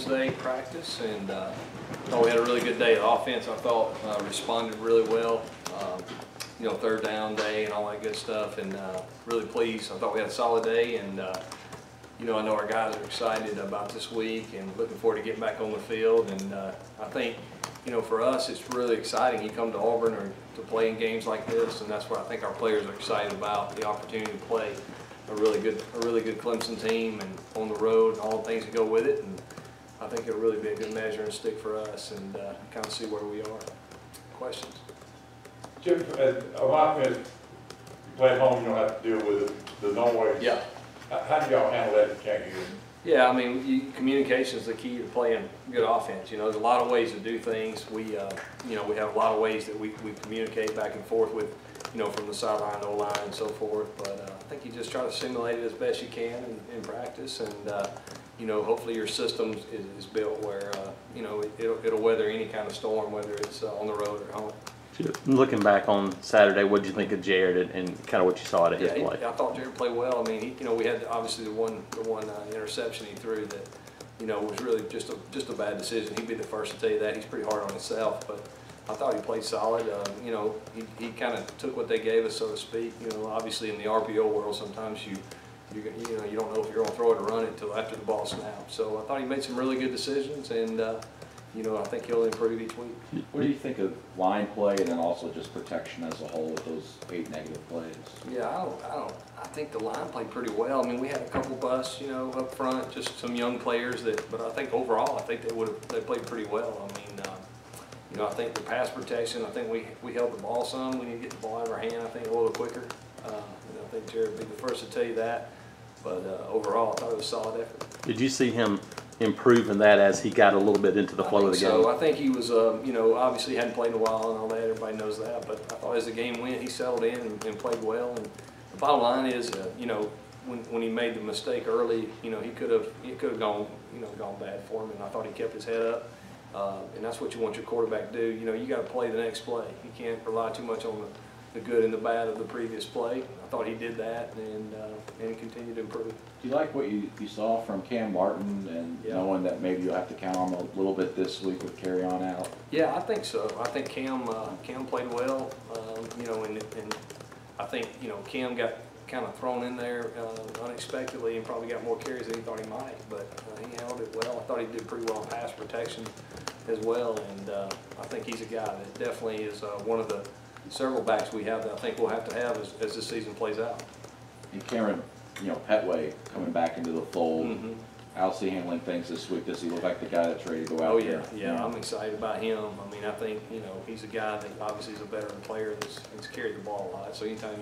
Day practice, and thought we had a really good day. The offense, I thought, responded really well. You know, third down day and all that good stuff, and really pleased. I thought we had a solid day, and you know, I know our guys are excited about this week and looking forward to getting back on the field. And I think, you know, for us, it's really exciting. You come to Auburn or to play in games like this, and that's what I think our players are excited about, the opportunity to play a really good Clemson team and on the road and all the things that go with it. And I think it'll really be a good measure and stick for us, and kind of see where we are. Questions? Jim, a lot of you play at home, you don't have to deal with the noise. Yeah. How do y'all handle that in Kansas? Yeah, I mean, communication is the key to playing good offense. You know, there's a lot of ways to do things. We, you know, we have a lot of ways that we communicate back and forth with, you know, from the sideline to O-line and so forth. But I think you just try to simulate it as best you can in practice, and you know, hopefully your system is built where you know, it'll weather any kind of storm, whether it's on the road or home. Looking back on Saturday, what did you think of Jarrett and kind of what you saw at his play? I thought Jarrett played well. I mean, you know, we had obviously the one interception he threw that, you know, was really just a bad decision. He'd be the first to tell you that. He's pretty hard on himself, but I thought he played solid. You know, he kind of took what they gave us, so to speak. You know, obviously in the RPO world, sometimes you know, you don't know if you're going to throw it or run it until after the ball snaps. So I thought he made some really good decisions, and you know, I think he'll improve each week. What do you think of line play and then also just protection as a whole with those 8 negative plays? Yeah, I think the line played pretty well. I mean, we had a couple busts, you know, up front, just some young players but I think overall, I think they played pretty well. I mean, you know, I think the pass protection, I think we held the ball some. We need to get the ball out of our hand, I think, a little quicker. And I think Jarrett would be the first to tell you that. But overall, I thought it was a solid effort. Did you see him improving that as he got a little bit into the flow of the game? So I think he was, you know, obviously hadn't played in a while and all that. Everybody knows that. But I thought as the game went, he settled in and played well. And the bottom line is, you know, when he made the mistake early, you know, it could have gone bad for him. And I thought he kept his head up. And that's what you want your quarterback to do. You know, you got to play the next play. You can't rely too much on the good and the bad of the previous play. I thought he did that and continued to improve. Do you like what you saw from Cam Martin and knowing that maybe you'll have to count on him a little bit this week with carry on out? Yeah, I think so. I think Cam played well, you know, and I think, you know, Cam got kind of thrown in there unexpectedly and probably got more carries than he thought he might, but he handled it well. I thought he did pretty well in pass protection as well, and I think he's a guy that definitely is one of the several backs we have that I think we'll have to have as this season plays out. And Cameron, you know, Petway coming back into the fold. Mm-hmm. How's he handling things this week? Does he look like the guy that's ready to go out there? Yeah, I'm excited about him. I mean, I think, you know, he's a guy that obviously is a veteran player that's carried the ball a lot. So anytime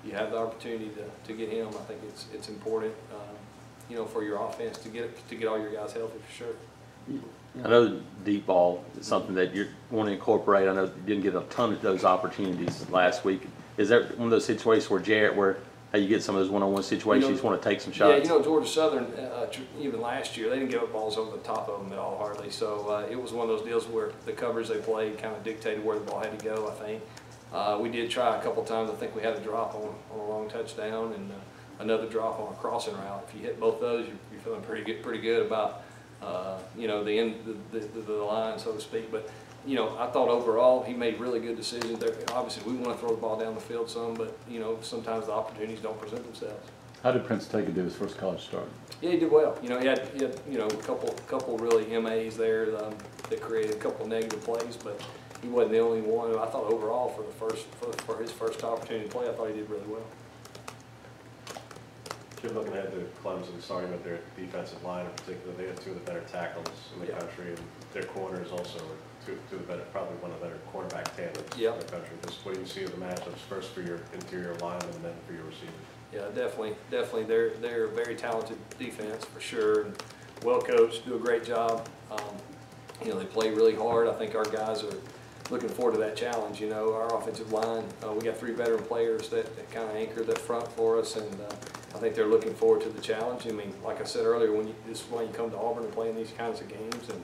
you have the opportunity to get him, I think it's important, you know, for your offense to get all your guys healthy for sure. I know deep ball is something that you want to incorporate. I know you didn't get a ton of those opportunities last week. Is there one of those situations where Jarrett, where you get some of those one-on-one situations, you just want to take some shots? Yeah, you know, Georgia Southern, even last year, they didn't give up balls over the top of them at all, hardly. So it was one of those deals where the coverage they played kind of dictated where the ball had to go, I think. We did try a couple times. I think we had a drop on a long touchdown and another drop on a crossing route. If you hit both those, you're feeling pretty good about you know, the end the line, so to speak. But you know, I thought overall he made really good decisions. Obviously, we want to throw the ball down the field some, but you know, sometimes the opportunities don't present themselves. How did Prince Taker do his first college start? Yeah, he did well. You know, he had you know, a couple really MAs there that created a couple negative plays, but he wasn't the only one. I thought overall for his first opportunity to play, I thought he did really well. You're looking ahead to Clemson, starting with their defensive line in particular. They have 2 of the better tackles in the country, and their corners also are two of the better, probably one of the better cornerback tandems in the country. Just what do you see of the matchups, first for your interior linemen and then for your receivers? Yeah, definitely. They're a very talented defense for sure, and well coached, do a great job. You know, they play really hard. I think our guys are looking forward to that challenge. You know, our offensive line, we got 3 veteran players that kind of anchor that front for us, and I think they're looking forward to the challenge. I mean, like I said earlier, this is why you come to Auburn and play in these kinds of games, and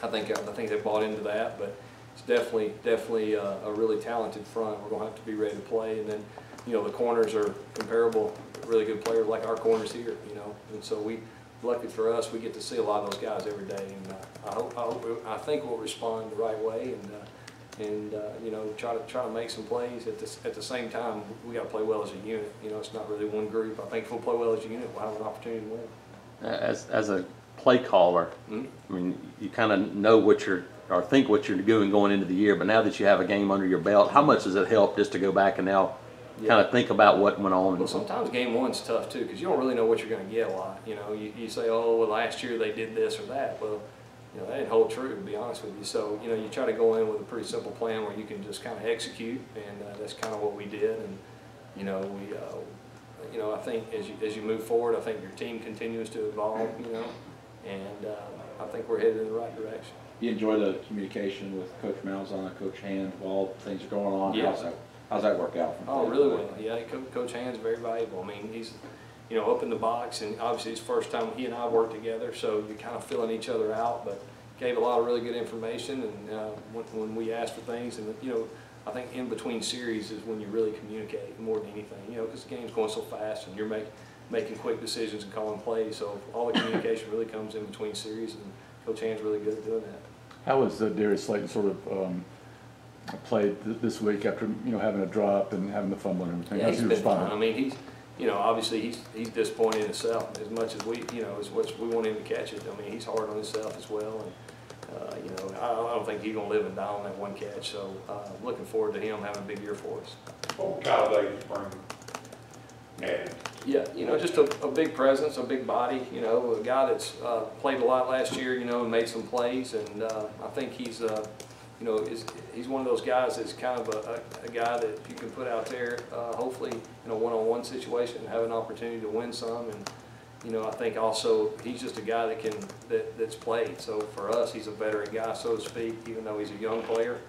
I think they bought into that. But it's definitely a really talented front. We're going to have to be ready to play, and then you know, the corners are comparable, really good players like our corners here. You know, and so we luckily for us, we get to see a lot of those guys every day, and I think we'll respond the right way, and you know, try to make some plays. At the same time, we got to play well as a unit. You know, it's not really one group. I think if we'll play well as a unit, we'll have an opportunity to win. As a play caller, I mean, you kind of know what you're, or think what you're doing going into the year, but now that you have a game under your belt, how much does it help just to go back and now kind of think about what went on? Well, sometimes game one's tough too, because you don't really know what you're going to get a lot. You know, you say, oh, well, last year they did this or that. Well, you know, that didn't hold true, to be honest with you. So, you know, you try to go in with a pretty simple plan where you can just kind of execute, and that's kind of what we did. And, you know, you know, I think as you move forward, I think your team continues to evolve, you know, and I think we're headed in the right direction. You enjoy the communication with Coach Malzahn and Coach Hand while things are going on? Yeah. How's that work out? Oh, really well. Yeah, Coach Hand's very valuable. I mean, he's, you know, up in the box, and obviously it's the first time he and I worked together, so you're kind of filling each other out, but gave a lot of really good information, and when we asked for things, and, you know, I think in between series is when you really communicate more than anything, you know, because the game's going so fast, and you're making quick decisions and calling plays, so all the communication really comes in between series, and Coach Hand's really good at doing that. How was Darius Slayton sort of played this week after, you know, having a drop and having the fumble and everything? Yeah, How's he's he been responded? fine. I mean, he's, you know, obviously he's disappointed in himself as much as we, you know, as much as we want him to catch it. I mean, he's hard on himself as well, and you know, I don't think he's gonna live and die on that one catch. So looking forward to him having a big year for us. What Galladay spring added? Yeah, you know, just a big presence, a big body, you know, a guy that's played a lot last year, you know, and made some plays, and I think he's, you know, he's one of those guys that's kind of a guy that you can put out there, hopefully in a one-on-one situation and have an opportunity to win some. And you know, I think also he's just a guy that's played. So for us, he's a veteran guy, so to speak, even though he's a young player,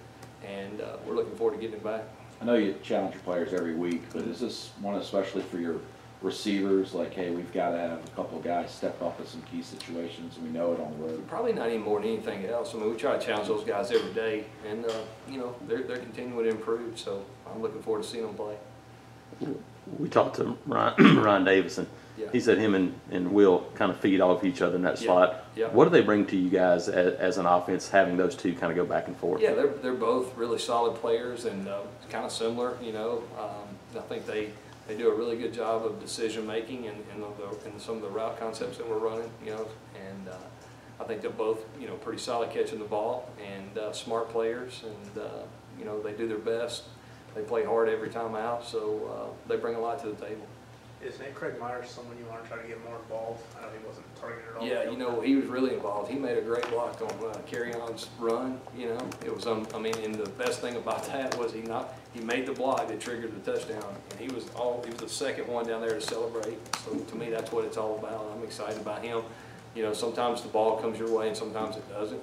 and we're looking forward to getting him back. I know you challenge your players every week, but is this one especially for your receivers? Like, hey, we've got to have a couple of guys step up in some key situations, and we know it on the road. Probably not any more than anything else. I mean, we try to challenge those guys every day, and you know, they're continuing to improve. So I'm looking forward to seeing them play. We talked to Ryan Davis, and Yeah. he said him and Will kind of feed off each other in that slot. Yeah. What do they bring to you guys as an offense, having those two kind of go back and forth? Yeah, they're both really solid players, and kind of similar. You know, I think they do a really good job of decision making and some of the route concepts that we're running. You know, and I think they're both, you know, pretty solid catching the ball, and smart players, and you know, they do their best. They play hard every time out, so they bring a lot to the table. Is Nate Craig Myers someone you want to try to get more involved? I know he wasn't targeted at all. Yeah, you know, he was really involved. He made a great block on Carry-On's run. You know, it was I mean, and the best thing about that was he made the block that triggered the touchdown, and he was the second one down there to celebrate. So to me, that's what it's all about. I'm excited about him. You know, sometimes the ball comes your way, and sometimes it doesn't.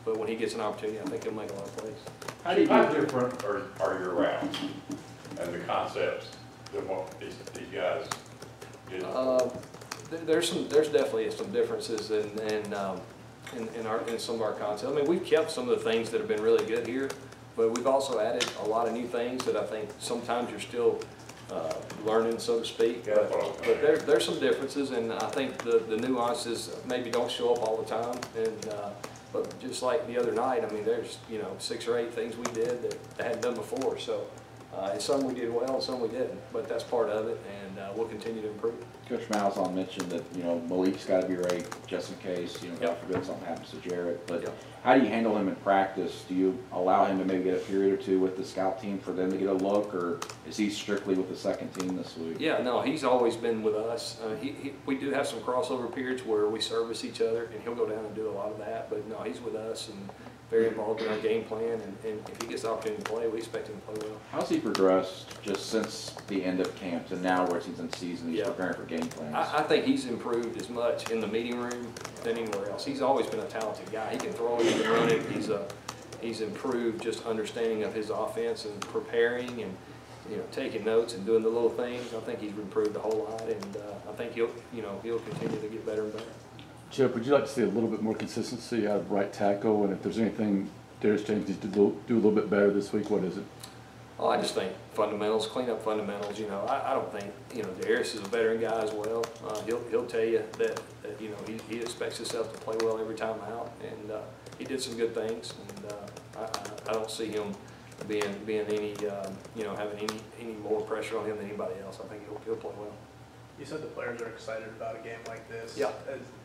But when he gets an opportunity, I think he'll make a lot of plays. How different are your routes and the concepts than what these guys did? There's definitely some differences in some of our concepts. I mean, we've kept some of the things that have been really good here, but we've also added a lot of new things that I think sometimes you're still learning, so to speak. But there's some differences, and I think the nuances maybe don't show up all the time. And but just like the other night, I mean, there's, you know, 6 or 8 things we did that I hadn't done before. So and some we did well, and some we didn't. But that's part of it, and we'll continue to improve. Coach Malzahn mentioned that, you know, Malik's got to be right just in case, you know, God forbid something happens to Jarrett. But how do you handle him in practice? Do you allow him to maybe get a period or two with the scout team for them to get a look, or is he strictly with the second team this week? Yeah, no, he's always been with us. We do have some crossover periods where we service each other, and he'll go down and do a lot of that. But no, he's with us and very involved in our game plan. And if he gets the opportunity to play, we expect him to play well. How's he progressed just since the end of camp to now where he's in season, he's preparing for game plans? I think he's improved as much in the meeting room than anywhere else. He's always been a talented guy. He can throw it, he can run it. He's improved just understanding of his offense and preparing and, you know, taking notes and doing the little things. I think he's improved a whole lot, and I think he'll continue to get better and better. Chip, would you like to see a little bit more consistency out of right tackle? And if there's anything Darius James needs to do a little bit better this week, what is it? Oh, I just think fundamentals, clean up fundamentals. You know, I don't think, you know, Darius is a veteran guy as well. He'll tell you that you know, he expects himself to play well every time out, and he did some good things. And I don't see him being any you know, having any more pressure on him than anybody else. I think he'll play well. You said the players are excited about a game like this. Yeah.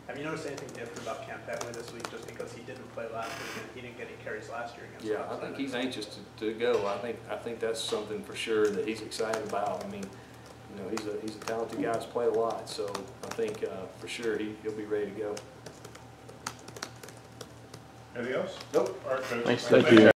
Have you noticed anything different about Cam Petway this week, just because he didn't play last week and he didn't get any carries last year against Yeah, I think he's anxious to go. I think that's something for sure that he's excited about. I mean, you know, he's a talented guy. He's played a lot, so I think for sure he'll be ready to go. Anything else? Nope. All right, Coach. Thanks. Thank you.